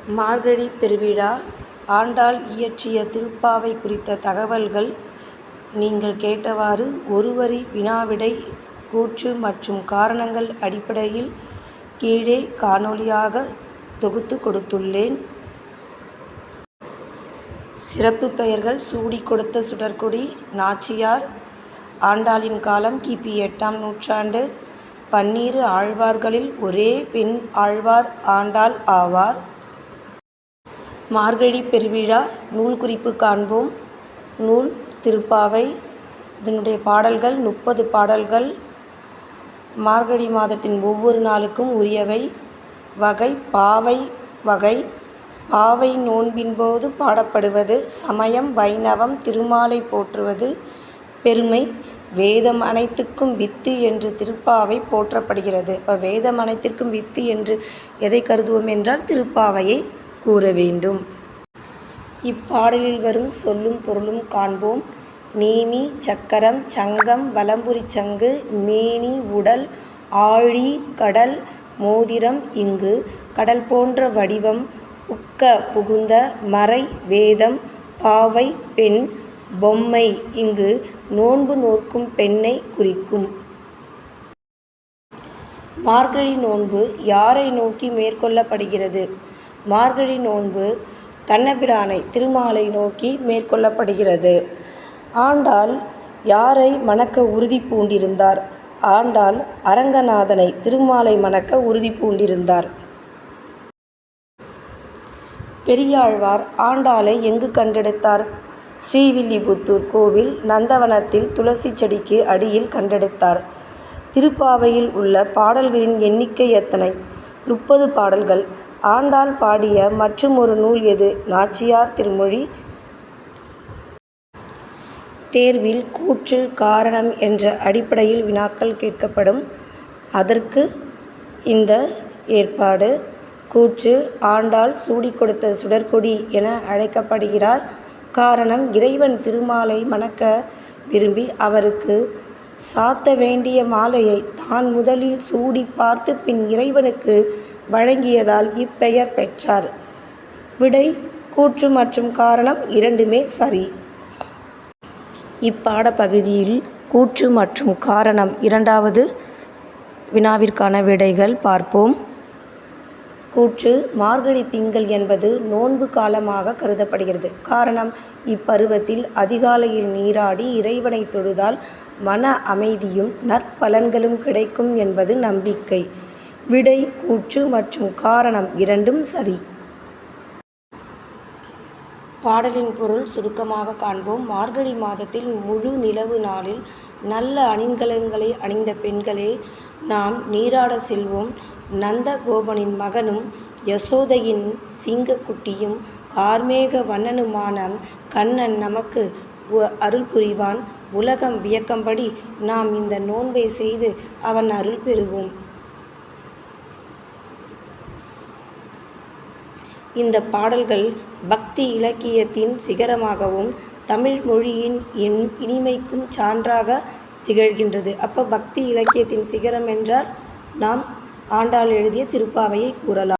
மார்கழி பெருவிழா ஆண்டாள் இயற்றிய திருப்பாவை குறித்த தகவல்கள் நீங்கள் கேட்டவாறு ஒருவரி வினாவிடை கூற்று மற்றும் காரணங்கள் அடிப்படையில் கீழே காணொளியாக தொகுத்து கொடுத்துள்ளேன். சிறப்பு பெயர்கள்: சூடிக் கொடுத்த சுடர்க்கொடி, நாச்சியார். ஆண்டாளின் காலம் கிபி 8ஆம் நூற்றாண்டு. 12 ஆழ்வார்களில் ஒரே பெண் ஆழ்வார் ஆண்டாள் ஆவார். மார்கழி பெருவிழா நூல் குறிப்பு காண்போம். நூல் திருப்பாவை. இதனுடைய பாடல்கள் 30 பாடல்கள். மார்கழி மாதத்தின் ஒவ்வொரு நாளுக்கும் உரியவை. வகை: பாவை வகை. பாவை நோன்பின்போது பாடப்படுவது. சமயம்: வைணவம். திருமாலை போற்றுவது. பெருமை: வேதம் அனைத்துக்கும் வித்து என்று திருப்பாவை போற்றப்படுகிறது. இப்போ வேதம் அனைத்திற்கும் வித்து என்று எதை கருதுவோம் என்றால் திருப்பாவையை கூற வேண்டும். இப்பாடலில் வரும் சொல்லும் பொருளும் காண்போம். நேமி, சக்கரம், சங்கம், வலம்புரிச் சங்கு, மேனி, உடல், ஆழி, கடல், மோதிரம். இங்கு கடல் போன்ற வடிவம். புக்க புகுந்த. மறை வேதம். பாவை பெண். பொம்மை இங்கு நோன்பு நோற்கும் பெண்ணை குறிக்கும். மார்கழி நோன்பு யாரை நோக்கி மேற்கொள்ளப்படுகிறது? மார்கழி நோன்பு கண்ணபிரானை திருமாலை நோக்கி மேற்கொள்ளப்படுகிறது. ஆண்டாள் யாரை மணக்க உறுதி பூண்டிருந்தார்? ஆண்டாள் அரங்கநாதனை திருமாலை மணக்க உறுதி பூண்டிருந்தார். பெரியாழ்வார் ஆண்டாளை எங்கு கண்டெடுத்தார்? ஸ்ரீவில்லிபுத்தூர் கோவில் நந்தவனத்தில் துளசி செடிக்கு அடியில் கண்டெடுத்தார். திருப்பாவையில் உள்ள பாடல்களின் எண்ணிக்கை எத்தனை? 30 பாடல்கள். ஆண்டாள் பாடிய மற்றும் ஒரு நூல் எது? நாச்சியார் திருமொழி. தேர்வில் கூற்று காரணம் என்ற அடிப்படையில் வினாக்கள் கேட்கப்படும். அதற்கு இந்த ஏற்பாடு. கூற்று: ஆண்டாள் சூடிக் கொடுத்த சுடர்க்கொடி என அழைக்கப்படுகிறார். காரணம்: இறைவன் திருமாலை மணக்க விரும்பி அவருக்கு சாத்த வேண்டிய மாலையை தான் முதலில் சூடி பார்த்து பின் இறைவனுக்கு வழங்கியதால் இப்பெயர் பெற்றார். விடை: கூற்று மற்றும் காரணம் இரண்டுமே சரி. இப்பாடப்பகுதியில் கூற்று மற்றும் காரணம் இரண்டாவது வினாவிற்கான விடைகள் பார்ப்போம். கூற்று: மார்கழி திங்கள் என்பது நோன்பு காலமாக கருதப்படுகிறது. காரணம்: இப்பருவத்தில் அதிகாலையில் நீராடி இறைவனை தொழுதால் மன அமைதியும் நற்பலன்களும் கிடைக்கும் என்பது நம்பிக்கை. விடை: கூற்று மற்றும் காரணம் இரண்டும் சரி. பாடலின் பொருள் சுருக்கமாக காண்போம். மார்கழி மாதத்தில் முழு நிலவு நாளில் நல்ல அணிகலன்களை அணிந்த பெண்களே நாம் நீராட செல்வோம். நந்த கோபனின் மகனும் யசோதையின் சிங்கக்குட்டியும் கார்மேக வண்ணனுமான கண்ணன் நமக்கு அருள் புரிவான். உலகம் வியக்கும்படி நாம் இந்த நோன்பை செய்து அவன் அருள் பெறுவோம். இந்த பாடல்கள் பக்தி இலக்கியத்தின் சிகரமாகவும் தமிழ் மொழியின் இனிமைக்கும் சான்றாக திகழ்கின்றது. அப்போ பக்தி இலக்கியத்தின் சிகரம் என்றால் நாம் ஆண்டாள் எழுதிய திருப்பாவையை கூறலாம்.